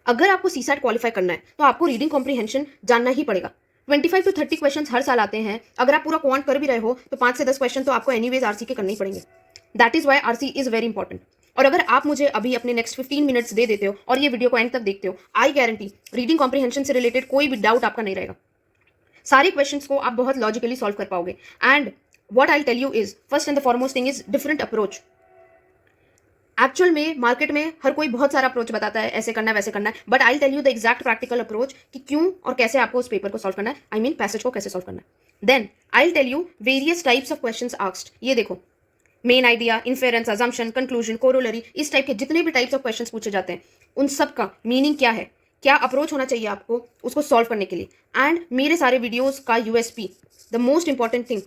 अगर आपको CSAT qualify करना है तो आपको रीडिंग कॉम्प्रीहेंशन जानना ही पड़ेगा। 25 to 30 क्वेश्चन हर साल आते हैं। अगर आप पूरा क्वांट कर भी रहे हो तो 5 से 10 क्वेश्चन तो आपको एनीवेज आरसी के करने ही पड़ेंगे। That is why RC is very important. और अगर आप मुझे अभी अपने नेक्स्ट 15 मिनट्स दे देते हो और ये वीडियो को एंड तक देखते हो, आई गारंटी रीडिंग कॉम्प्रीहेंशन से रिलेटेड कोई भी डाउट आपका नहीं रहेगा। सारे क्वेश्चंस को आप बहुत लॉजिकली सॉल्व कर पाओगे। And what I tell you is first and the foremost thing is different approach. Actual में मार्केट में हर कोई बहुत सारा अप्रोच बताता है, ऐसे करना है वैसे करना है, but I tell you the exact practical approach कि क्यों और कैसे आपको उस पेपर को सॉल्व करना है, आई मीन पैसेज को कैसे सॉल्व करना है। Then I tell you various types of questions asked. ये देखो, main idea, inference, assumption, conclusion, corollary, इस टाइप के जितने भी टाइप्स ऑफ क्वेश्चंस पूछे जाते हैं उन सब का मीनिंग क्या है, क्या अप्रोच होना चाहिए आपको उसको सॉल्व करने के लिए। एंड मेरे सारे वीडियोस का USP, the most important thing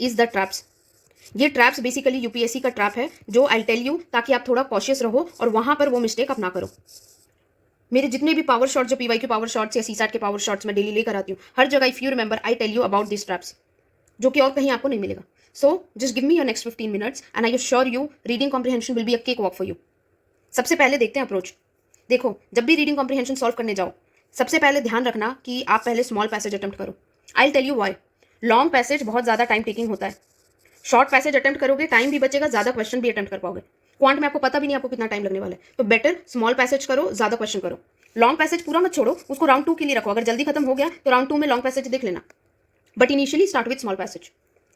is the traps. ये ट्रैप्स बेसिकली यूपीएससी का ट्रैप है जो आई टेल यू, ताकि आप थोड़ा कॉशियस रहो और वहां पर वो मिस्टेक आप ना करो। मेरे जितने भी पावर शॉट्स, जो पीवाईक्यू पावर शॉट्स या सीसैट के पावर शॉट्स मैं डेली लेकर आती हूँ, हर जगह if you remember I tell you about this traps, जो कि और कहीं आपको नहीं मिलेगा। So just give me your next 15 minutes and I assure you reading comprehension will be a cake walk for you. सबसे पहले देखते हैं अप्रोच। देखो, जब भी रीडिंग कॉम्प्रीहेंशन सॉल्व करने जाओ, सबसे पहले ध्यान रखना कि आप पहले स्मॉल पैसेज अटेम्प्ट करो। I tell you why. Long passage बहुत ज़्यादा टाइम टेकिंग होता है। शॉर्ट पैसेज अटेम्प्ट करोगे, टाइम भी बचेगा, ज़्यादा क्वेश्चन भी अटेम्प्ट कर पाओगे। क्वांट में आपको पता भी नहीं आपको कितना टाइम लगने वाला है, तो बेटर स्मॉल पैसेज करो, ज़्यादा क्वेश्चन करो। लॉन्ग पैसेज पूरा मत छोड़ो, उसको राउंड 2 के लिए रखो। अगर जल्दी खत्म हो गया तो राउंड 2 में लॉन्ग पैसेज देख लेना, but initially start with small passage.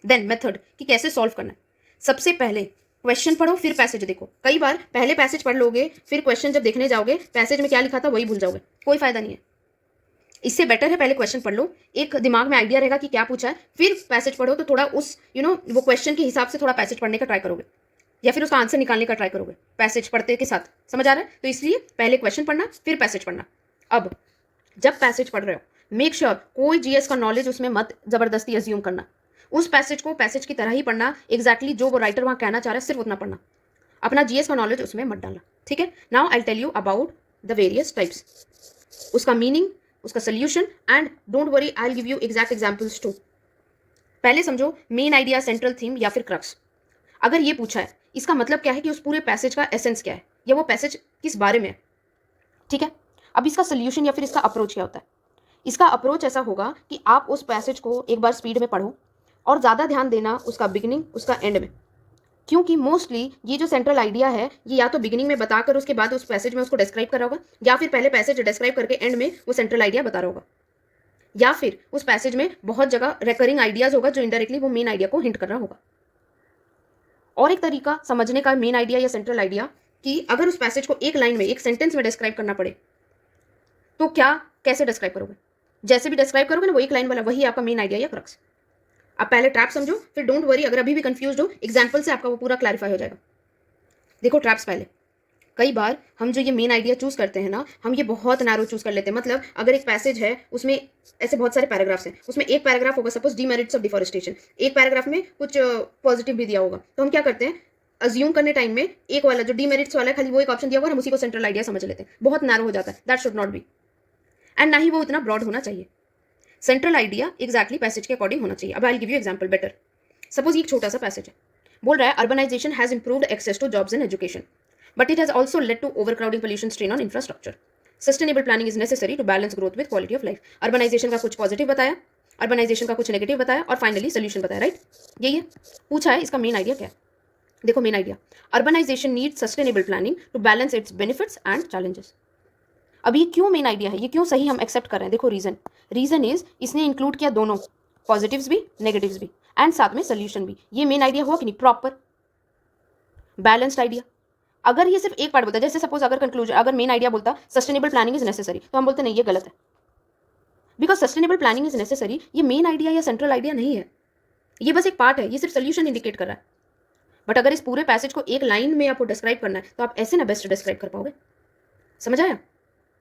Then method कि कैसे सॉल्व करना है। सबसे पहले क्वेश्चन पढ़ो, फिर पैसेज देखो। कई बार पहले पैसेज पढ़ लोगे, फिर क्वेश्चन जब देखने जाओगे पैसेज में क्या लिखा था वही भूल जाओगे, कोई फायदा नहीं है। इससे बेटर है पहले क्वेश्चन पढ़ लो, एक दिमाग में आइडिया रहेगा कि क्या पूछा है, फिर पैसेज पढ़ो तो थोड़ा उस वो क्वेश्चन के हिसाब से थोड़ा पैसेज पढ़ने का ट्राई करोगे, या फिर उसका आंसर निकालने का ट्राई करोगे पैसेज पढ़ते के साथ। समझ आ रहा है? तो इसलिए पहले क्वेश्चन पढ़ना, फिर पैसेज पढ़ना। अब जब पैसेज पढ़ रहे हो, मेक श्योर कोई जीएस का नॉलेज उसमें मत जबरदस्ती अज्यूम करना। उस पैसेज को पैसेज की तरह ही पढ़ना, एग्जैक्टली जो वो राइटर वहां कहना चाह रहा है सिर्फ उतना पढ़ना। अपना जीएस का नॉलेज उसमें मत डालना, ठीक है? Now I tell you about the various types, उसका मीनिंग, उसका solution, and don't worry I will give you exact examples too. पहले समझो मेन आइडिया, सेंट्रल थीम या फिर क्रक्स। अगर ये पूछा है, इसका मतलब क्या है कि उस पूरे पैसेज का एसेंस क्या है, या वो पैसेज किस बारे में है, ठीक है? अब इसका सोल्यूशन या फिर इसका अप्रोच क्या होता है? इसका अप्रोच ऐसा होगा कि आप उस पैसेज को एक बार स्पीड में पढ़ो और ज़्यादा ध्यान देना उसका बिगिनिंग, उसका एंड में। क्योंकि मोस्टली ये जो सेंट्रल आइडिया है, ये या तो बिगिनिंग में बताकर उसके बाद उस पैसेज में उसको डिस्क्राइब कर रहा होगा, या फिर पहले पैसेज डिस्क्राइब करके एंड में वो सेंट्रल आइडिया बता रहा होगा, या फिर उस पैसेज में बहुत जगह रिकरिंग आइडियाज होगा जो इनडायरेक्टली वो मेन आइडिया को हिंट कर रहा होगा। और एक तरीका समझने का मेन आइडिया या सेंट्रल आइडिया, कि अगर उस पैसेज को एक लाइन में, एक सेंटेंस में डिस्क्राइब करना पड़े तो क्या, कैसे डिस्क्राइब करोगे? जैसे भी डिस्क्राइब करोगे ना वो एक लाइन वाला, वही आपका मेन आइडिया या क्रक्स। आप पहले ट्रैप समझो, फिर डोंट वरी अगर अभी भी कंफ्यूज हो, एग्जाम्पल से आपका वो पूरा क्लैरिफाई हो जाएगा। देखो ट्रैप्स पहले, कई बार हम जो ये मेन आइडिया चूज करते हैं ना, हम ये बहुत नैरो चूज कर लेते हैं। मतलब अगर एक पैसेज है, उसमें ऐसे बहुत सारे पैराग्राफ्स हैं, उसमें एक पैराग्राफ होगा सपोज डीमेरिट्स ऑफ डिफॉरेस्टेशन, एक पैराग्राफ में कुछ पॉजिटिव भी दिया होगा, तो हम क्या करते हैं, अज्यूम करने टाइम में एक वाला जो डीमेरिट्स वाला है, खाली वो एक ऑप्शन दिया हुआ, हम उसी को सेंट्रल आइडिया समझ लेते हैं। बहुत नैरो हो जाता है, that should not be, and ना ही वो इतना ब्रॉड होना चाहिए। सेंट्रल आइडिया एग्जैक्टली पैसेज के अकॉर्डिंग होना चाहिए। अब I will give you example better. Suppose ये एक छोटा सा पैसेज है, बोल रहा है urbanisation has improved access to jobs and education, but it has also led to overcrowding, pollution, strain on infrastructure. Sustainable planning is necessary to balance growth with quality of life. Urbanisation का कुछ positive बताया, urbanisation का कुछ negative बताया, और finally solution बताया, right? यही है, पूछा है इसका मेन आइडिया क्या है। देखो main idea, urbanisation needs sustainable planning to balance its benefits and challenges. अब ये क्यों मेन आइडिया है, ये क्यों सही हम एक्सेप्ट कर रहे हैं? देखो रीजन इज इसने इंक्लूड किया दोनों, पॉजिटिव्स भी नेगेटिव्स भी, एंड साथ में सोल्यूशन भी। ये मेन आइडिया हुआ कि नहीं? Proper balanced idea. अगर ये सिर्फ एक पार्ट बोलता है, जैसे सपोज अगर कंक्लूजन, अगर मेन आइडिया बोलता सस्टेनेबल प्लानिंग इज नेसेसरी, तो हम बोलते नहीं, ये गलत है, because sustainable planning is necessary ये मेन आइडिया या सेंट्रल आइडिया नहीं है, ये बस एक पार्ट है, ये सिर्फ सोल्यूशन इंडिकेट कर रहा है। बट अगर इस पूरे पैसेज को एक लाइन में आपको डिस्क्राइब करना है, तो आप ऐसे ना बेस्ट डिस्क्राइब कर पाओगे। समझ आया?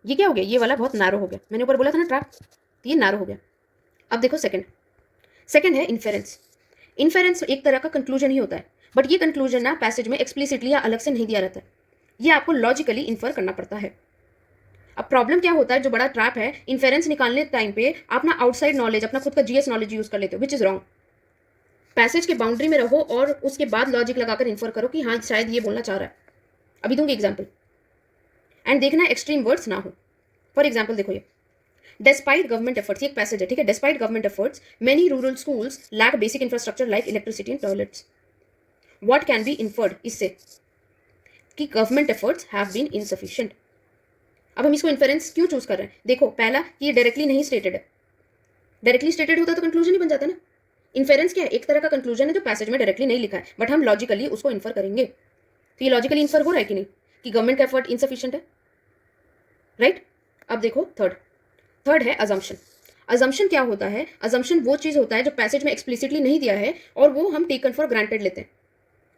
ये क्या हो गया, ये वाला बहुत नैरो हो गया। मैंने ऊपर बोला था ना ट्रैप, तो ये नैरो हो गया। अब देखो सेकंड है इन्फेरेंस। इन्फेरेंस एक तरह का कंक्लूजन ही होता है, बट ये कंक्लूजन ना पैसेज में एक्सप्लिसिटली या अलग से नहीं दिया रहता है, ये आपको लॉजिकली इन्फर करना पड़ता है। अब प्रॉब्लम क्या होता है, जो बड़ा ट्रैप है, इन्फेरेंस निकालने टाइम पे आप ना आउटसाइड नॉलेज, अपना खुद का जीएस नॉलेज यूज कर लेते हो, विच इज रॉन्ग। पैसेज के बाउंड्री में रहो और उसके बाद लॉजिक लगाकर इन्फर करो कि हाँ शायद ये बोलना चाह रहा है। अभी दूंगी एग्जाम्पल, एंड देखना एक्सट्रीम वर्ड्स ना हो। फॉर एग्जाम्पल देखो ये, डेस्पाइट गवर्नमेंट एफर्ट्स, ये एक पैसेज है, ठीक है, despite government efforts many rural schools lack basic infrastructure like electricity and toilets. What can be inferred इससे कि government efforts have been insufficient. अब हम इसको इन्फेरेंस क्यों चूज कर रहे हैं? देखो पहला कि ये डायरेक्टली नहीं स्टेटेड है, डायरेक्टली स्टेटेड होता तो कंक्लूजन ही बन जाता ना। इन्फेरेंस क्या है? एक तरह का कंक्लूजन है जो पैसेज में डायरेक्टली नहीं लिखा है, बट हम लॉजिकली उसको इन्फर करेंगे। तो ये लॉजिकली इन्फर हो रहा है कि नहीं कि गवर्नमेंट का एफर्ट इनसफिशिएंट है, राइट? अब देखो थर्ड है अजम्पशन। अजम्पशन क्या होता है? अजम्पशन वो चीज होता है जो पैसेज में एक्सप्लिसिटली नहीं दिया है और वो हम टेकन फॉर ग्रांटेड लेते हैं।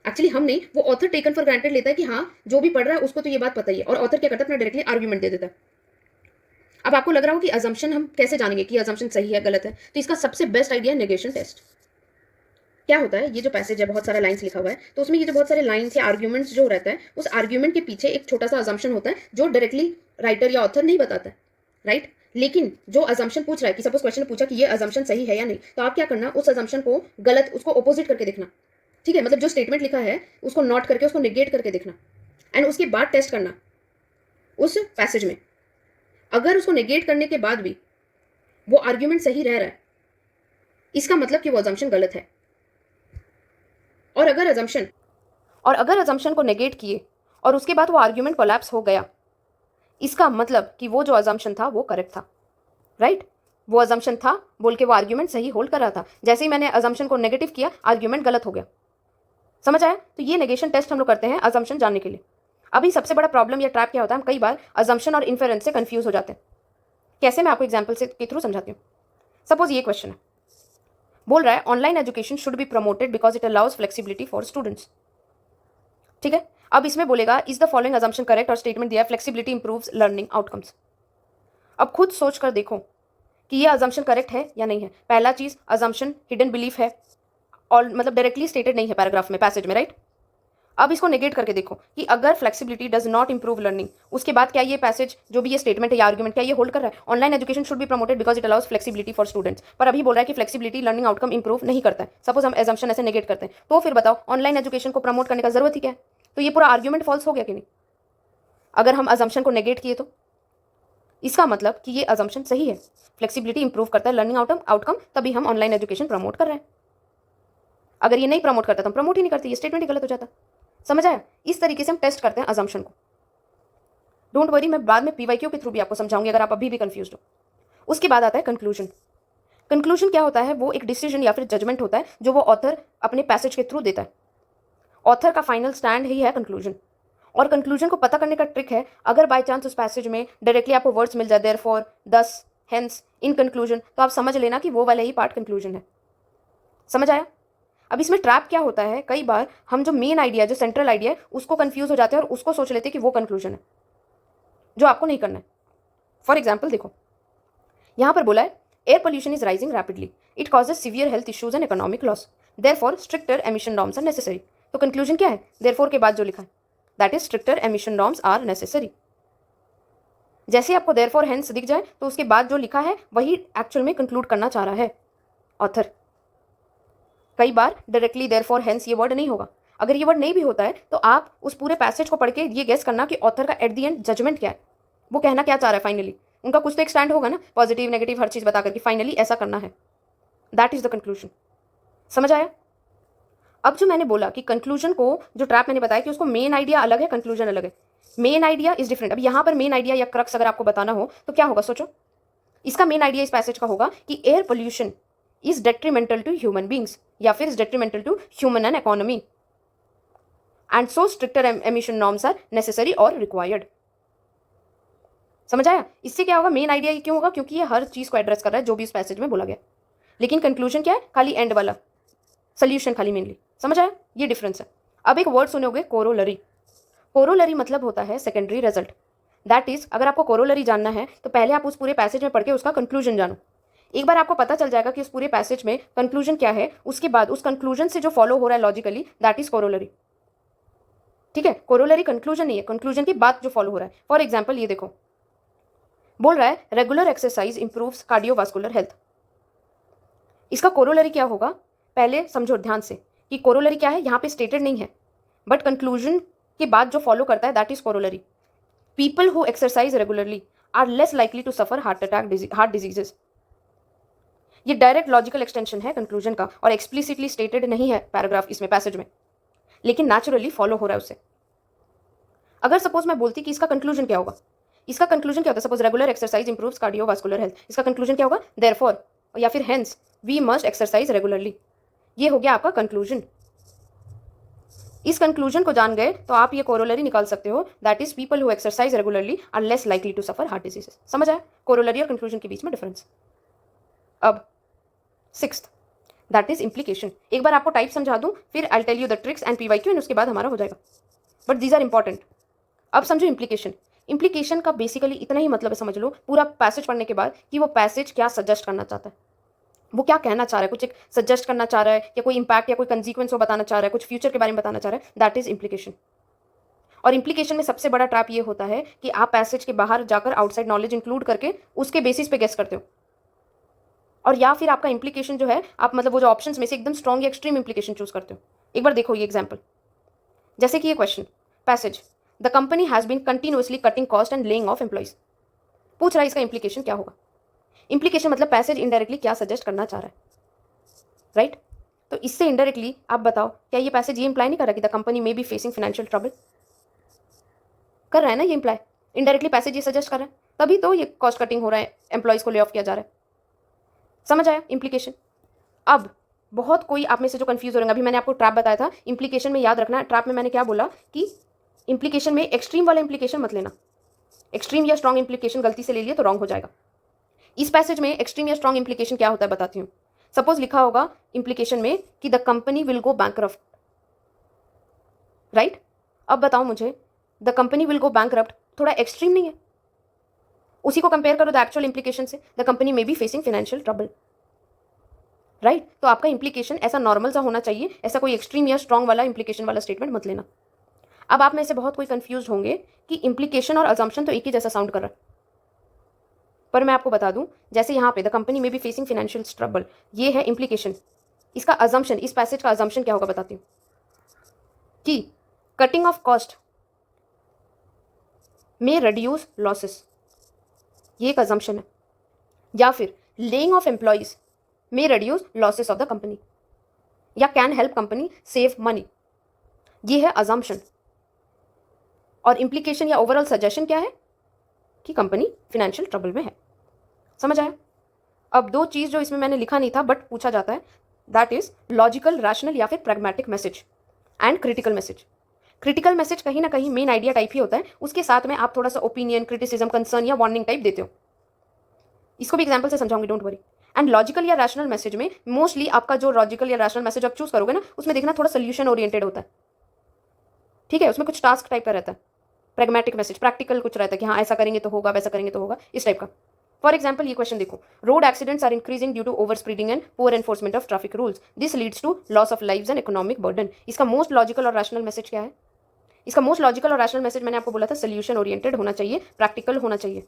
एक्चुअली हम नहीं, वो ऑथर टेकन फॉर ग्रांटेड लेता है कि हाँ जो भी पढ़ रहा है उसको तो ये बात पता ही है, और ऑथर क्या करता है? अपना डायरेक्टली आर्ग्यूमेंट दे देता है। अब आपको लग रहा हो कि अजम्पशन हम कैसे जानेंगे कि अजम्पशन सही है गलत है? तो इसका सबसे बेस्ट आइडिया है नेगेशन टेस्ट। क्या होता है? ये जो पैसेज है बहुत सारा लाइंस लिखा हुआ है, तो उसमें ये जो बहुत सारे लाइंस या आर्ग्यूमेंट्स जो रहता है, उस आर्ग्यूमेंट के पीछे एक छोटा सा अजम्पशन होता है जो डायरेक्टली राइटर या ऑथर नहीं बताता है, राइट? लेकिन जो अजम्पशन पूछ रहा है कि सपोज क्वेश्चन पूछा कि ये अजम्पशन सही है या नहीं, तो आप क्या करना, उस अजम्पशन को गलत, उसको ऑपोजिट करके देखना, ठीक है? मतलब जो स्टेटमेंट लिखा है उसको नोट करके उसको नेगेट करके देखना, एंड उसके बाद टेस्ट करना उस पैसेज में। अगर उसको नेगेट करने के बाद भी वो आर्ग्यूमेंट सही रह रहा है, इसका मतलब कि वो अजम्पशन गलत है। और अगर अजम्पशन को नेगेट किए और उसके बाद वो आर्ग्यूमेंट कोलैप्स हो गया, इसका मतलब कि वो जो अजम्पशन था वो करेक्ट था, राइट? वो अजम्पशन था बोल के वो आर्ग्यूमेंट सही होल्ड कर रहा था। जैसे ही मैंने अजम्पशन को नेगेटिव किया, आर्ग्यूमेंट गलत हो गया। समझ आया? तो ये नेगेशन टेस्ट हम लोग करते हैं अजम्पशन जानने के लिए। अभी सबसे बड़ा प्रॉब्लम या ट्रैप क्या होता है? हम कई बार अजम्पशन और इन्फेरेंस से कंफ्यूज हो जाते हैं। कैसे? मैं आपको एग्जाम्पल से के थ्रू समझाती हूँ। सपोज ये क्वेश्चन है, बोल रहा है online education should be promoted because it allows flexibility for students, ठीक है? अब इसमें बोलेगा is the following assumption correct, और स्टेटमेंट दिया है फ्लेक्सिबिलिटी इंप्रूव्स लर्निंग आउटकम्स। अब खुद सोच कर देखो कि ये अजम्पशन करेक्ट है या नहीं है। पहला चीज, अजम्पशन हिडन बिलीफ है और मतलब डायरेक्टली स्टेटेड नहीं है पैराग्राफ में, पैसेज में, राइट? अब इसको नेगेट करके देखो कि अगर flexibility does not improve learning, उसके बाद क्या ये पैसेज जो भी ये स्टेटमेंट है या आर्ग्यूमेंट क्या ये होल्ड कर रहा है? Online education should be promoted because it allows flexibility for students, पर अभी बोल रहा है कि फ्लेक्सिबिलिटी लर्निंग आउटकम इंप्रूव नहीं करता है। सपोज हम अजम्पशन ऐसे नेगेट करते हैं, तो फिर बताओ ऑनलाइन एजुकेशन को प्रमोट करने का जरूरत ही क्या है? तो ये पूरा आर्ग्यूमेंट फॉल्स हो गया कि नहीं? अगर हम अजम्पशन को नेगेट किए तो इसका मतलब कि ये अजम्पशन सही है, फ्लेक्सिबिलिटी इंप्रूव करता है लर्निंग आउटकम, तभी हम ऑनलाइन एजुकेशन प्रमोट कर रहे हैं। अगर ये नहीं प्रमोट करता तो हम प्रमोट ही नहीं करते, ये स्टेटमेंट ही गलत हो जाता। समझ आया? इस तरीके से हम टेस्ट करते हैं अजम्पशन को। डोंट वरी, मैं बाद में पीवाईक्यू के थ्रू भी आपको समझाऊंगी अगर आप अभी भी कंफ्यूज हो। उसके बाद आता है कंक्लूजन। कंक्लूजन क्या होता है? वो एक डिसीजन या फिर जजमेंट होता है जो वो ऑथर अपने पैसेज के थ्रू देता है। ऑथर का फाइनल स्टैंड ही है कंक्लूजन। और कंक्लूजन को पता करने का ट्रिक है, अगर बाय चांस उस पैसेज में डायरेक्टली आपको वर्ड्स मिल जाए देयरफॉर, दस, हेंस, इन कंक्लूजन, तो आप समझ लेना कि वो वाला ही पार्ट कंक्लूजन है। समझ आया? अब इसमें ट्रैप क्या होता है, कई बार हम जो मेन आइडिया, जो सेंट्रल आइडिया है, उसको कंफ्यूज हो जाते हैं और उसको सोच लेते हैं कि वो कंक्लूजन है, जो आपको नहीं करना है। फॉर एग्जाम्पल देखो, यहां पर बोला है air pollution is rising rapidly, it causes severe health issues and economic loss, therefore stricter emission norms are necessary. तो कंक्लूजन क्या है? देयरफॉर के बाद जो लिखा है that is stricter emission norms are necessary. जैसे आपको देयरफॉर हेंस दिख जाए तो उसके बाद जो लिखा है वही एक्चुअल में कंक्लूड करना चाह रहा है ऑथर। कई बार डायरेक्टली देयरफॉर हेंस ये वर्ड नहीं होगा। अगर ये वर्ड नहीं भी होता है तो आप उस पूरे पैसेज को पढ़ के ये गेस करना कि ऑथर का एट द एंड जजमेंट क्या है, वो कहना क्या चाह रहा है फाइनली। उनका कुछ तो एक स्टैंड होगा ना, पॉजिटिव नेगेटिव हर चीज़ बताकर कि फाइनली ऐसा करना है। That is the conclusion. समझ आया? अब जो मैंने बोला कि कंक्लूजन को, जो ट्रैप मैंने बताया कि उसको मेन आइडिया अलग है, कंक्लूजन अलग है। Main idea is different. अब यहाँ पर मेन आइडिया या क्रक्स अगर आपको बताना हो तो क्या होगा? सोचो, इसका मेन आइडिया इस पैसेज का होगा कि air pollution is detrimental to human beings या फिर is detrimental to human and economy, and so stricter emission norms are necessary और रिक्वायर्ड। समझ आया? इससे क्या होगा? मेन आइडिया ये क्यों होगा? क्योंकि ये हर चीज को एड्रेस कर रहा है जो भी इस पैसेज में बोला गया। लेकिन कंक्लूजन क्या है? खाली एंड वाला सोल्यूशन, खाली मेनली। समझ आया? ये डिफरेंस है। अब एक वर्ड सुनोगे, कोरोलरी। कोरोलरी मतलब होता है सेकेंडरी रिजल्ट। दैट इज, अगर आपको कोरोलरी जानना है तो पहले आप उस पूरे पैसेज में पढ़ के उसका कंक्लूजन जानो। एक बार आपको पता चल जाएगा कि उस पूरे पैसेज में कंक्लूजन क्या है, उसके बाद उस कंक्लूजन से जो फॉलो हो रहा है लॉजिकली, दैट इज कोरोलरी। ठीक है? कोरोलरी कंक्लूजन नहीं है, कंक्लूजन के बाद जो फॉलो हो रहा है। फॉर एग्जाम्पल ये देखो, बोल रहा है regular exercise improves cardiovascular health. इसका कोरोलरी क्या होगा? पहले समझो ध्यान से कि कोरोलरी क्या है। यहाँ पे स्टेटेड नहीं है, बट कंक्लूजन के बाद जो फॉलो करता है that is corollary. People who exercise regularly are less likely to suffer heart diseases. ये डायरेक्ट लॉजिकल एक्सटेंशन है कंक्लूजन का और एक्सप्लिसिटली स्टेटेड नहीं है पैराग्राफ इसमें पैसेज में, लेकिन नेचुरली फॉलो हो रहा है उससे। अगर सपोज मैं बोलती कि इसका कंक्लूजन क्या होगा, इसका कंक्लूजन क्या होता है, suppose regular exercise improves cardiovascular health, इसका कंक्लूजन क्या होगा, देयरफॉर या फिर hence we must exercise regularly. ये हो गया आपका कंक्लूजन। इस कंक्लूजन को जान गए तो आप ये कोरोलरी निकाल सकते हो, that is people who exercise regularly are less likely to suffer heart diseases. समझ आया कोरोलरी और कंक्लूजन के बीच में डिफरेंस। अब सिक्स्थ दैट इज इम्प्लीकेशन। एक बार आपको टाइप समझा दूं, फिर I tell you the tricks and PYQ and उसके बाद हमारा हो जाएगा, बट दीज आर इंपॉर्टेंट। अब समझो इम्प्लीकेशन। इम्प्लीकेशन का बेसिकली इतना ही मतलब है, समझ लो पूरा पैसेज पढ़ने के बाद, कि वो पैसेज क्या सजेस्ट करना चाहता है, वो क्या कहना चाह रहा है, कुछ एक सजेस्ट करना चाह रहा है या कोई इंपैक्ट या कोई कंसीक्वेंस वो बताना चाह रहा है, कुछ फ्यूचर के बारे में बताना चाह रहा है, दैट इज इम्प्लीकेशन। और इम्प्लीकेशन में सबसे बड़ा ट्रैप ये होता है कि आप पैसेज के बाहर जाकर आउटसाइड नॉलेज इंक्लूड करके उसके बेसिस पे गेस करते हो, और या फिर आपका इम्प्लीकेशन जो है आप मतलब वो जो ऑप्शंस में से एकदम स्ट्रॉन्ग या एक्सट्रीम इम्प्लीकेशन चूज करते हो। एक बार देखो ये एग्जाम्पल, जैसे कि ये question passage, the company has been continuously cutting cost and laying off employees, पूछ रहा है इसका इम्प्लीकेशन क्या होगा। इम्प्लीकेशन मतलब पैसेज इनडायरेक्टली क्या सजेस्ट करना चाह रहा है, राइट? तो इससे इनडायरेक्टली आप बताओ, क्या ये पैसेज ये इंप्लाई नहीं कर रहा कि the company may be facing financial trouble? कर रहा है ना ये इंप्लाई, इनडायरेक्टली पैसेज ये सजेस्ट कर रहा है, तभी तो ये कॉस्ट कटिंग हो रहा है, एम्प्लॉइज को ले ऑफ किया जा रहा है। समझ आया इम्प्लीकेशन? अब बहुत कोई आप में से जो कंफ्यूज हो रहे हैं, अभी मैंने आपको ट्रैप बताया था इम्प्लीकेशन में, याद रखना ट्रैप में मैंने क्या बोला कि इम्प्लीकेशन में एक्सट्रीम वाला इम्प्लीकेशन मत लेना, एक्सट्रीम या स्ट्रॉन्ग इम्प्लीकेशन गलती से ले लिए तो रॉन्ग हो जाएगा। इस पैसेज में एक्सट्रीम या स्ट्रॉन्ग इम्प्लीकेशन क्या होता है बताती हूँ। सपोज लिखा होगा इम्प्लीकेशन में कि the company will go bankrupt, right? अब बताओ मुझे, the company will go bankrupt थोड़ा एक्सट्रीम नहीं है? उसी को कंपेयर करो द एक्चुअल इम्प्लीकेशन से, द कंपनी में be facing financial trouble, right? तो आपका इम्प्लीकेशन ऐसा नॉर्मल सा होना चाहिए, ऐसा कोई एक्सट्रीम या स्ट्रॉन्ग वाला इम्प्लीकेशन वाला स्टेटमेंट मत लेना। अब आप में से बहुत कोई कंफ्यूज होंगे कि इम्प्लीकेशन और अजम्पशन तो एक ही जैसा साउंड कर रहा है, पर मैं आपको बता दूं, जैसे यहाँ पे द कंपनी में बी फेसिंग फाइनेंशियल ट्रबल, ये है इम्प्लीकेशन। इसका अजम्पशन, इस पैसेज का अजम्पशन क्या होगा बताती हूँ, कि कटिंग ऑफ कॉस्ट में रिड्यूस लॉसेस, ये एक अजम्पशन है, या फिर लेइंग ऑफ एम्प्लॉइज में reduce losses of the company, या can help company save money, ये है अजम्पशन। और इम्प्लीकेशन या ओवरऑल सजेशन क्या है कि कंपनी फाइनेंशियल ट्रबल में है। समझ आया? अब दो चीज जो इसमें मैंने लिखा नहीं था बट पूछा जाता है, दैट इज लॉजिकल, रैशनल या फिर pragmatic message and critical message. Critical message कहीं ना कहीं मेन आइडिया टाइप ही होता है, उसके साथ में आप थोड़ा सा ओपिनियन, क्रिटिसिज्म, कंसर्न या वार्निंग टाइप देते हो। इसको भी एग्जाम्पल से समझाऊंगी, डोंट वरी। एंड लॉजिकल या रैशनल मैसेज में मोस्टली आपका जो लॉजिकल या रैशनल मैसेज आप चूज करोगे ना, उसमें देखना थोड़ा सोल्यूशन ओरिएंटेड होता है, ठीक है? उसमें कुछ टास्क टाइप का रहता है। प्रैग्मेटिक मैसेज प्रैक्टिकल कुछ रहता है कि हाँ ऐसा करेंगे तो होगा, वैसा करेंगे तो होगा, इस टाइप का। फॉर एग्जाम्पल ये क्वेश्चन देखो, road accidents are increasing due to over speeding and poor enforcement of traffic rules, this leads to loss of lives and economic burden. इसका मोस्ट लॉजिकल और रैशनल मैसेज क्या है? इसका most logical और rational message मैंने आपको बोला था सोल्यूशन ओरिएंटेड होना चाहिए, प्रैक्टिकल होना चाहिए।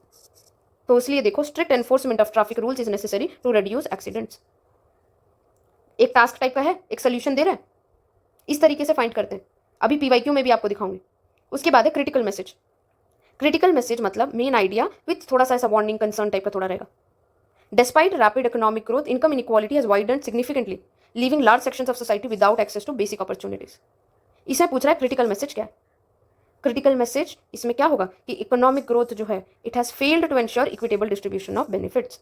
तो इसलिए देखो, strict enforcement of traffic rules is necessary to reduce accidents. एक टास्क टाइप का है, एक सोल्यूशन दे रहा है, इस तरीके से फाइंड करते हैं। अभी पीवाईक्यू में भी आपको दिखाऊंगी। उसके बाद है क्रिटिकल मैसेज। क्रिटिकल मैसेज मतलब मेन आइडिया विथ थोड़ा सा ऐसा वार्निंग, कंसर्न टाइप का थोड़ा रहेगा। Despite rapid economic growth, income inequality has widened significantly, leaving large sections of society without access to basic opportunities. इसे पूछ रहा है क्रिटिकल मैसेज क्या है। क्रिटिकल मैसेज इसमें क्या होगा कि इकोनॉमिक ग्रोथ जो है it has failed to ensure equitable distribution of benefits.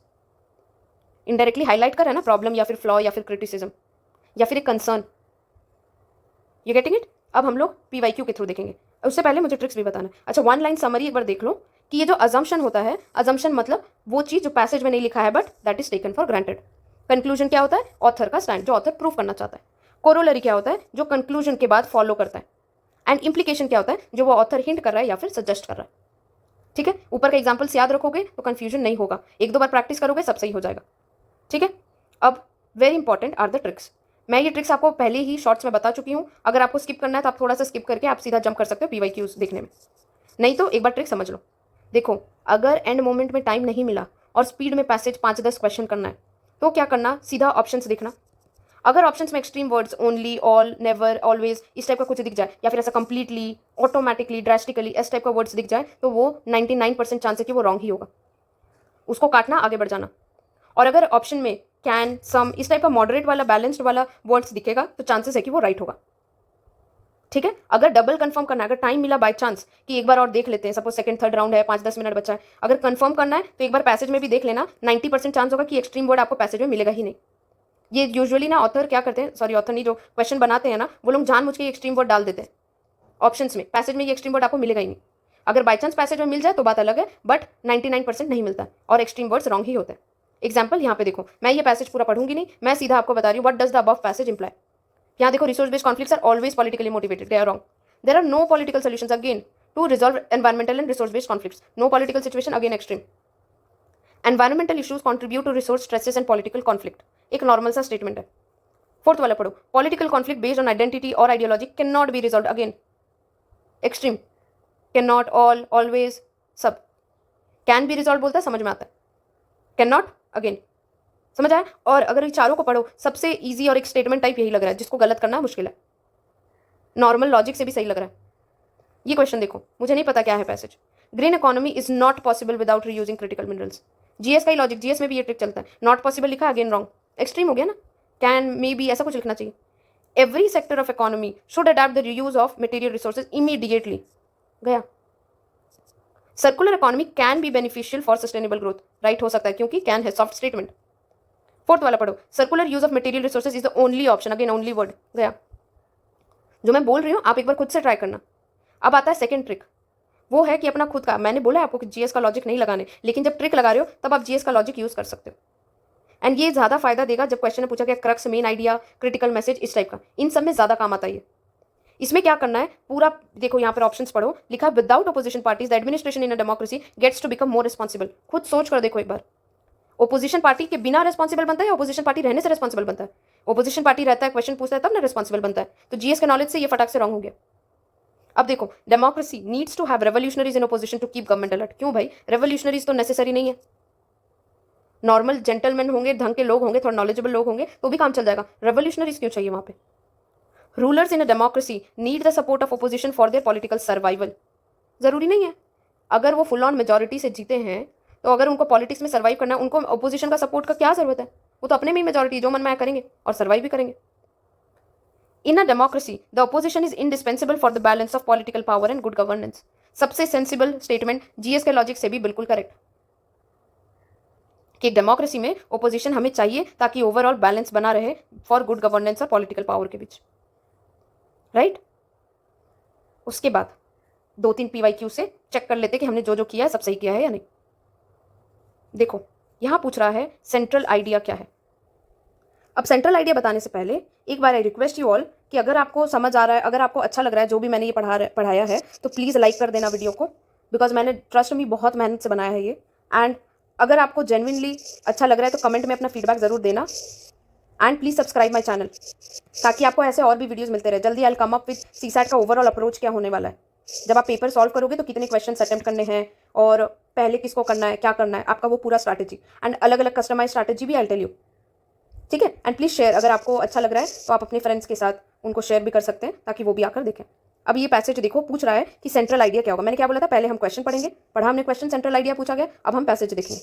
Indirectly highlight कर रहा है ना प्रॉब्लम या फिर फ्लॉ या फिर क्रिटिसिज्म या फिर एक कंसर्न। You getting it? अब हम लोग पीवाईक्यू के थ्रू देखेंगे, उससे पहले मुझे ट्रिक्स भी बताना है। अच्छा, वन लाइन समरी एक बार देख लो कि ये जो अजम्पशन होता है, अजम्पशन मतलब वो चीज जो पैसेज में नहीं लिखा है but that is taken for granted. Conclusion क्या होता है? ऑथर का स्टैंड, जो ऑथर प्रूव करना चाहता है। कोरोलरी क्या होता है? जो कंक्लूजन के बाद फॉलो करता है। एंड इम्प्लीकेशन क्या होता है? जो वो ऑथर हिंट कर रहा है या फिर सजेस्ट कर रहा है। ठीक है, ऊपर का एग्जाम्पल्स याद रखोगे तो कंफ्यूजन नहीं होगा, एक दो बार प्रैक्टिस करोगे सब सही हो जाएगा। ठीक है, अब very important are the tricks. मैं ये ट्रिक्स आपको पहले ही शॉर्ट्स में बता चुकी हूँ, अगर आपको स्किप करना है तो आप थोड़ा सा स्किप करके आप सीधा जंप कर सकते हो पीवाईक्यूज देखने में, नहीं तो एक बार ट्रिक समझ लो। देखो, अगर एंड मोमेंट में टाइम नहीं मिला और स्पीड में पैसेज 5-10 क्वेश्चन करना है तो क्या करना? सीधा ऑप्शंस देखना। अगर ऑप्शंस में extreme words only, all, never, always इस टाइप का कुछ दिख जाए, या फिर ऐसा कंप्लीटली, ऑटोमेटिकली, ड्रास्टिकली इस टाइप का वर्ड्स दिख जाए, तो वो 99% चांस है कि वो रॉन्ग ही होगा, उसको काटना, आगे बढ़ जाना। और अगर ऑप्शन में कैन, सम इस टाइप का मॉडरेट वाला, बैलेंस्ड वाला वर्ड्स दिखेगा, तो चांसेस है कि वो राइट होगा। ठीक है, अगर डबल कंफर्म करना है, अगर टाइम मिला बाय चांस कि एक बार और देख लेते हैं, सपोज सेकंड थर्ड राउंड है, 5-10 मिनट बचा है, अगर कंफर्म करना है तो एक बार पैसेज में भी देख लेना, 90% चांस होगा कि एक्सट्रीम वर्ड आपको पैसेज में मिलेगा ही नहीं। ये यूजुअली ना ऑथर क्या करते हैं, सॉरी ऑथर नहीं, जो क्वेश्चन बनाते हैं ना, वो लोग जानबूझ के एक्सट्रीम वर्ड डाल देते हैं ऑप्शंस में, पैसेज में ये एक्सट्रीम वर्ड आपको मिलेगा ही नहीं। अगर बाई चांस पैसेज में मिल जाए तो बात अलग है, बट 99% नहीं मिलता और एक्सट्रीम वर्ड्स रॉन्ग ही होते हैं। एग्जाम्पल यहाँ पे देखो, मैं ये पैसेज पूरा पढ़ूंगी नहीं, मैं सीधा आपको बता रही हूँ, what does the above passage imply. यहाँ देखो, resource based conflicts are always politically motivated, गया wrong. There are no political solutions again to resolve environmental and resource based conflicts, no political situation, again extreme. Environmental issues contribute to resource stresses and political conflict, एक normal सा statement है। Fourth वाला पढ़ो, political conflict based on identity और ideology can not be resolve, again extreme. Can not, all, always, सब। Can be resolve बोलता है, समझ में आता है, कैन नॉट, अगेन समझ आया। और अगर ये चारों को पढ़ो, सबसे इजी और एक स्टेटमेंट टाइप यही लग रहा है, जिसको गलत करना मुश्किल है, नॉर्मल लॉजिक से भी सही लग रहा है। ये क्वेश्चन देखो, मुझे नहीं पता क्या है passage, green economy is not possible without reusing critical minerals. GS का ही लॉजिक, जीएस में भी ये ट्रिक चलता है, नॉट पॉसिबल लिखा, अगेन रॉन्ग, एक्सट्रीम हो गया ना, कैन, मे बी, ऐसा कुछ लिखना चाहिए। Every sector of economy should adapt the reuse of material resources immediately, गया। Circular economy can be beneficial for sustainable growth, right हो सकता है क्योंकि कैन है सॉफ्ट स्टेटमेंट। फोर्थ वाला पढ़ो, circular use of material resources is the only option, again only word, गया। जो मैं बोल रही हूँ आप एक बार खुद से ट्राई करना। अब आता है सेकंड ट्रिक, वो है कि अपना खुद का, मैंने बोला आपको कि जीएस का लॉजिक नहीं लगाने, लेकिन जब ट्रिक लगा रहे हो तब आप जीएस का लॉजिक यूज कर सकते हो। एंड ये ज्यादा फायदा देगा जब क्वेश्चन में पूछा गया crux, main idea, critical message, इस टाइप का, इन सब में ज्यादा काम आता है। इसमें क्या करना है, पूरा देखो यहाँ पर ऑप्शंस पढ़ो, लिखा without opposition parties the administration in a democracy gets to become more responsible. खुद सोच कर देखो एक बार, ओपोजिशन पार्टी के बिना रिस्पॉन्सिबल बनता है या ओपोजिशन पार्टी रहने से रिस्पॉन्सिबल बनता है? ओपोजिशन पार्टी रहता है, क्वेश्चन पूछता है, तब ना रिस्पॉन्सिबल बनता है। तो जीएस के नॉलेज से ये फटाक से रॉन्ग हो गया। अब देखो, democracy needs to have revolutionaries in opposition to keep government alert. क्यों भाई, रेवोल्यूशनरीज तो नेसेसरी नहीं है, नॉर्मल जेंटलमैन होंगे, ढंग के लोग होंगे, थोड़ा नॉलेजेबल लोग होंगे तो भी काम चल जाएगा, रेवोल्यूशनरीज क्यों चाहिए वहां पे? Rulers in a democracy need the support of opposition for their political survival. जरूरी नहीं है अगर वो फुल ऑन मेजोरिटी से जीते हैं तो अगर उनको पॉलिटिक्स में सर्वाइव करना है, उनको ओपोजिशन का सपोर्ट का क्या जरूरत है? वो तो अपने में ही मेजोरिटी, जो मन में आया करेंगे और सर्वाइव भी करेंगे। In a democracy the opposition is indispensable for the balance of political power and good governance. सबसे सेंसिबल स्टेटमेंट, जीएस के लॉजिक से भी बिल्कुल करेक्ट, कि डेमोक्रेसी में ओपोजिशन हमें चाहिए ताकि ओवरऑल बैलेंस बना रहे फॉर गुड गवर्नेंस और पॉलिटिकल पावर के बीच, राइट। उसके बाद 2-3 PYQ से चेक कर लेते कि हमने जो जो किया है सब सही किया है या नहीं। देखो यहां पूछ रहा है सेंट्रल आइडिया क्या है। अब सेंट्रल आइडिया बताने से पहले एक बार आई रिक्वेस्ट यू ऑल कि अगर आपको समझ आ रहा है, अगर आपको अच्छा लग रहा है जो भी मैंने ये पढ़ाया है, तो प्लीज़ लाइक कर देना वीडियो को, बिकॉज मैंने ट्रस्ट में बहुत मेहनत से बनाया है ये। एंड अगर आपको जेन्युइनली अच्छा लग रहा है तो कमेंट में अपना फीडबैक ज़रूर देना। And please subscribe my channel ताकि आपको ऐसे और भी वीडियोज़ मिलते रहे। जल्दी आई कम अप विद सीसैट का ओवरऑल अप्रोच क्या होने वाला है, जब आप पेपर सॉल्व करोगे तो कितने क्वेश्चन अटेम्प्ट करने हैं और पहले किसको करना है, क्या करना है, आपका वो पूरा स्ट्रैटेजी एंड अलग अलग कस्टमाइज स्ट्रैटेजी भी आई टेल यू, ठीक है। एंड प्लीज़ शेयर, अगर आपको अच्छा लग रहा है तो आप अपने फ्रेंड्स के साथ उनको शेयर भी कर सकते हैं ताकि वो भी आकर देखें। अब ये पैसेज देखो, पूछ रहा है कि सेंट्रल आइडिया क्या होगा। मैंने क्या बोला था, पहले हम क्वेश्चन पढ़ेंगे, पढ़ा हमने क्वेश्चन, सेंट्रल आइडिया पूछा गया, अब हम पैसेज देखेंगे।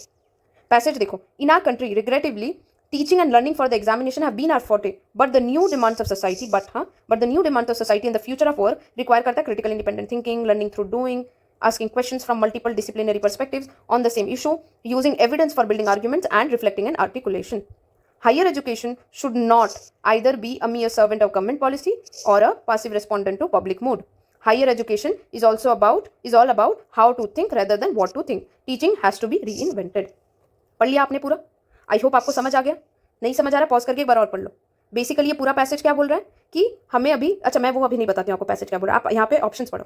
पैसेज देखो, in our country regrettably teaching and learning for the examination have been our forte, but the new demands of society but the new demands of society in the future of work require करता है critical independent thinking, learning through doing, asking questions from multiple disciplinary perspectives on the same issue, using evidence for building arguments and reflecting an articulation. Higher education should not either be a mere servant of government policy or a passive respondent to public mood. Higher education is all about how to think rather than what to think. Teaching has to be reinvented. पढ़ लिया आपने पूरा? I hope आपको समझ आ गया। नहीं समझ आ रहा पॉज करके एक बार और पढ़ लो। बेसिकली ये पूरा पैसेज क्या बोल रहा है कि हमें अभी, अच्छा मैं वो अभी नहीं बताती हूँ आपको पैसेज क्या बोल रहा है, आप यहाँ पे ऑप्शंस पढ़ो।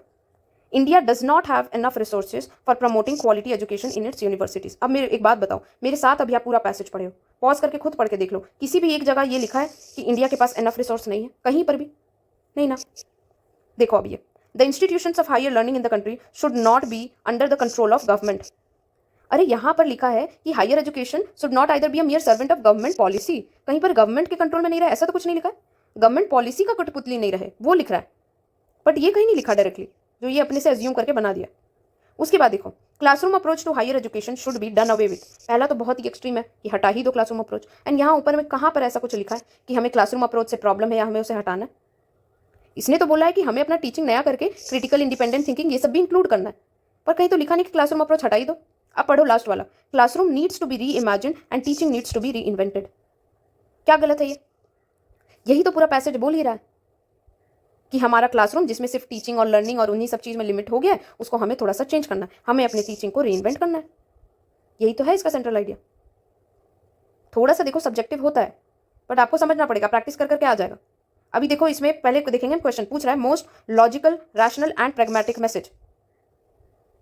India does not have enough resources for promoting quality education in its universities. अब मेरे एक बात बताओ, मेरे साथ अभी आप पूरा पैसेज पढ़े हो, पॉज करके खुद पढ़ के देख लो, किसी भी एक जगह ये लिखा है कि इंडिया के पास इनफ रिसोर्स नहीं है? कहीं पर भी नहीं ना। देखो अब ये, the institutions of higher learning in the country should not be under the control of government. अरे यहाँ पर लिखा है कि higher education should not either be a mere servant of government policy, कहीं पर गवर्नमेंट के कंट्रोल में नहीं रहा, ऐसा तो कुछ नहीं लिखा है। गवर्नमेंट पॉलिसी का कठपुतली नहीं रहे वो लिख रहा है, बट ये कहीं नहीं लिखा डायरेक्टली, जो ये अपने से अज्यूम करके बना दिया। उसके बाद देखो, classroom approach to higher education should be done away with. पहला तो बहुत ही एक्सट्रीम है कि हटा ही दो क्लासरूम अप्रोच, एंड यहाँ ऊपर में कहाँ पर ऐसा कुछ लिखा है कि हमें क्लासरूम अप्रोच से प्रॉब्लम है या हमें उसे हटाना है। इसने तो बोला है कि हमें अपना टीचिंग नया करके क्रिटिकल इंडिपेंडेंट थिंकिंग ये सब भी इंक्लूड करना है, पर कहीं तो लिखा नहीं कि क्लासरूम अप्रोच हटा ही दो। अब पढ़ो लास्ट वाला, classroom needs to be reimagine and teaching needs to be reinvented. क्या गलत है ये? यही तो पूरा पैसेज बोल ही रहा है कि हमारा क्लासरूम जिसमें सिर्फ टीचिंग और लर्निंग और उन्हीं सब चीज़ में लिमिट हो गया है, उसको हमें थोड़ा सा चेंज करना है, हमें अपने टीचिंग को रीइन्वेंट करना है। यही तो है इसका सेंट्रल आइडिया। थोड़ा सा देखो सब्जेक्टिव होता है, बट आपको समझना पड़ेगा, प्रैक्टिस कर करके आ जाएगा। अभी देखो इसमें पहले देखेंगे, क्वेश्चन पूछ रहा है most logical rational and pragmatic message.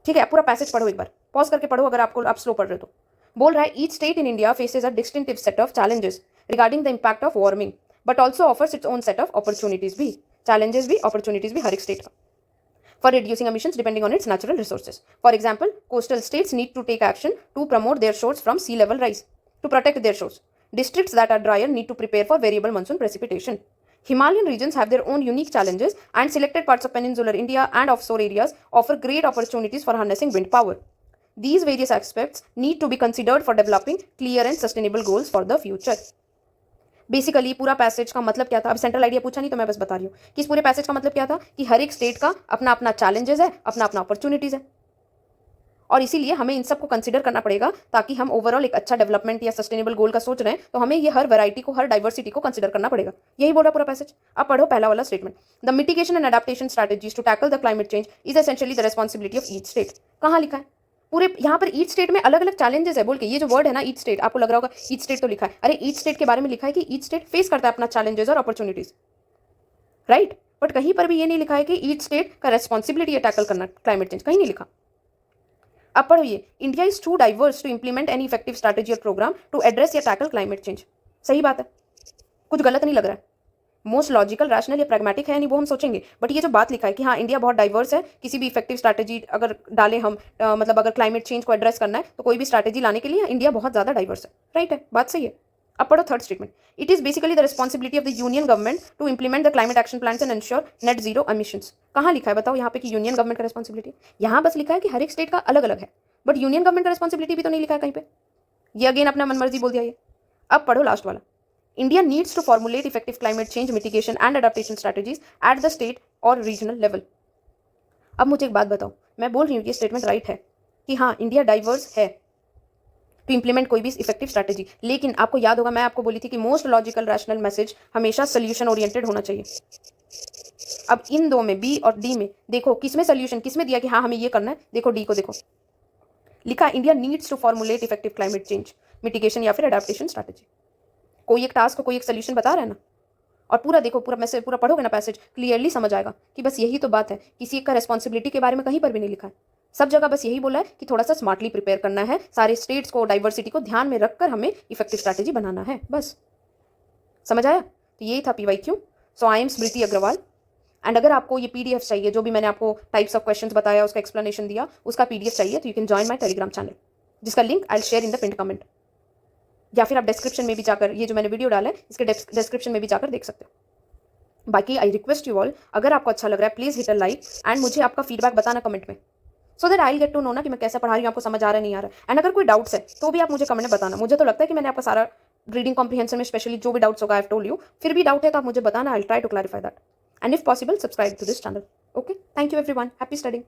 ठीक है, पूरा पैसेज पढ़ो एक बार, पॉज करके पढ़ो अगर आप स्लो पढ़ रहे हो तो। बोल रहा है each state in India faces a distinctive set of challenges regarding the impact of warming but also offers its own set of opportunities भी, चैलेंजेस भी अपॉर्चुनिटीज भी हर एक स्टेट का, for reducing emissions depending on its natural resources. For example, coastal states need to take action to promote their shores from sea level rise, to protect their shores. Districts that are drier need to prepare for variable monsoon precipitation. Himalayan regions have their own unique challenges, and selected parts of peninsular India and offshore areas offer great opportunities for harnessing wind power. These various aspects need to be considered for developing clear and sustainable goals for the future. Basically पूरा passage का मतलब क्या था? अब central idea पूछा नहीं तो मैं बस बता रही हूँ कि इस पूरे पैसेज का मतलब क्या था कि हर एक स्टेट का अपना अपना चैलेंजेस है, अपना अपना अपॉर्चुनिटीज है, और इसीलिए हमें इन सबको कंसिडर करना पड़ेगा ताकि हम ओवरऑल एक अच्छा डेवलपमेंट या सस्टेनेबल गोल का सोच रहे हैं तो हमें ये हर वैरायटी को, हर डाइवर्सिटी को कंसिडर करना पड़ेगा। यही बोल रहा पूरा पैसेज। अब पढ़ो पहला वाला statement, the mitigation and adaptation strategies to tackle the climate change is essentially the responsibility of each state. कहाँ लिखा है? पूरे यहाँ पर ईच स्टेट में अलग अलग चैलेंजेस है बोल के, ये जो वर्ड है ना ईच स्टेट, आपको लग रहा होगा ईच स्टेट तो लिखा है, अरे ईच स्टेट के बारे में लिखा है कि ईच स्टेट फेस करता है अपना चैलेंजेस और अपॉर्चुनिटीज, राइट? बट कहीं पर भी ये नहीं लिखा है कि ईच स्टेट का रेस्पॉन्सिबिलिटी है टैकल करना क्लाइमेट चेंज, कहीं नहीं लिखा। अब पढ़ो ये, India is too diverse to implement any effective strategy और प्रोग्राम टू एड्रेस या टैकल क्लाइमेट चेंज। सही बात है, कुछ गलत नहीं लग रहा है। मोस्ट लॉजिकल रैशनल या प्रैग्मेटिक है नहीं वो हम सोचेंगे, बट ये जो बात लिखा है कि हाँ इंडिया बहुत डाइवर्स है, किसी भी इफेक्टिव स्ट्रैटेजी अगर डालें हम मतलब अगर क्लाइमेट चेंज को एड्रेस करना है तो कोई भी स्ट्रैटेजी लाने के लिए इंडिया बहुत ज़्यादा डाइवर्स है, राइट है, बात सही है। अब पढ़ो third statement, it is basically the responsibility of the union government to implement the climate action plans and ensure net zero emissions. कहाँ लिखा है बताओ यहाँ पे कि यूनियन गवर्नमेंट का रिस्पॉन्सिबिलिटी? यहाँ बस लिखा है कि हर एक स्टेट का अलग अलग है, बट यूनियन गवर्नमेंट का रिस्पॉन्सिबिलिटी भी तो नहीं लिखा है कहीं पे, ये अगेन अपना मनमर्जी बोल दिया ये। अब पढ़ो लास्ट वाला, India needs to formulate effective climate change mitigation and adaptation strategies at the state और regional level. अब मुझे एक बात बताओ, मैं बोल रही हूँ ये स्टेटमेंट राइट है कि हाँ इंडिया डाइवर्स है टू इंप्लीमेंट कोई भी इफेक्टिव स्ट्रैटेजी, लेकिन आपको याद होगा मैं आपको बोली थी कि मोस्ट लॉजिकल रैशनल मैसेज हमेशा सोल्यूशन ओरिएंटेड होना चाहिए। अब इन दो में बी और डी में देखो किसमें सोल्यूशन, किसमें दिया कि हाँ हमें ये करना है, देखो डी को देखो, लिखा India needs to formulate effective climate change mitigation या फिर अडेप्टेशन स्ट्रैटेजी। कोई एक टास्क को कोई एक सोल्यूशन बता रहा है ना, और पूरा देखो, पूरा मैसेज पूरा पढ़ोगे ना पैसेज, क्लियरली समझ आएगा कि बस यही तो बात है, किसी एक का रिस्पॉन्सिबिलिटी के बारे में कहीं पर भी नहीं लिखा है, सब जगह बस यही बोला है कि थोड़ा सा स्मार्टली प्रिपेयर करना है, सारे स्टेट्स को, डाइवर्सिटी को ध्यान में रखकर हमें इफेक्टिव स्ट्रैटेजी बनाना है, बस समझ आया? तो यही था PYQ। So I am Smriti Agarwal, and अगर आपको ये PDF चाहिए, जो भी मैंने आपको टाइप्स ऑफ क्वेश्चंस बताया उसका एक्सप्लेनेशन दिया, उसका PDF चाहिए तो you can join my Telegram channel, जिसका link I will share in the pinned comment, या फिर आप डिस्क्रिप्शन में भी जाकर, ये जो मैंने वीडियो डाला है इसके डिस्क्रिप्शन में भी जाकर देख सकते हो। बाकी आई रिक्वेस्ट यू ऑल, अगर आपको अच्छा लग रहा है please hit a like and मुझे आपका फीडबैक बताना कमेंट में, so that I will get to know ना कि मैं कैसे पढ़ा रही हूँ, आपको समझ आ रहा है नहीं आ रहा है। एंड अगर कोई डाउट्स है तो भी आप मुझे कमेंट में बताना। मुझे तो लगता है कि मैंने आपका सारा रीडिंग कॉम्प्रिहेंशन में स्पेशली जो भी डाउट्स होगा आई हैव टोल्ड यू, फिर भी डाउट है तो आप मुझे बताना, I will try to clarify that, and if possible subscribe to this channel. Okay, thank you everyone, happy studying.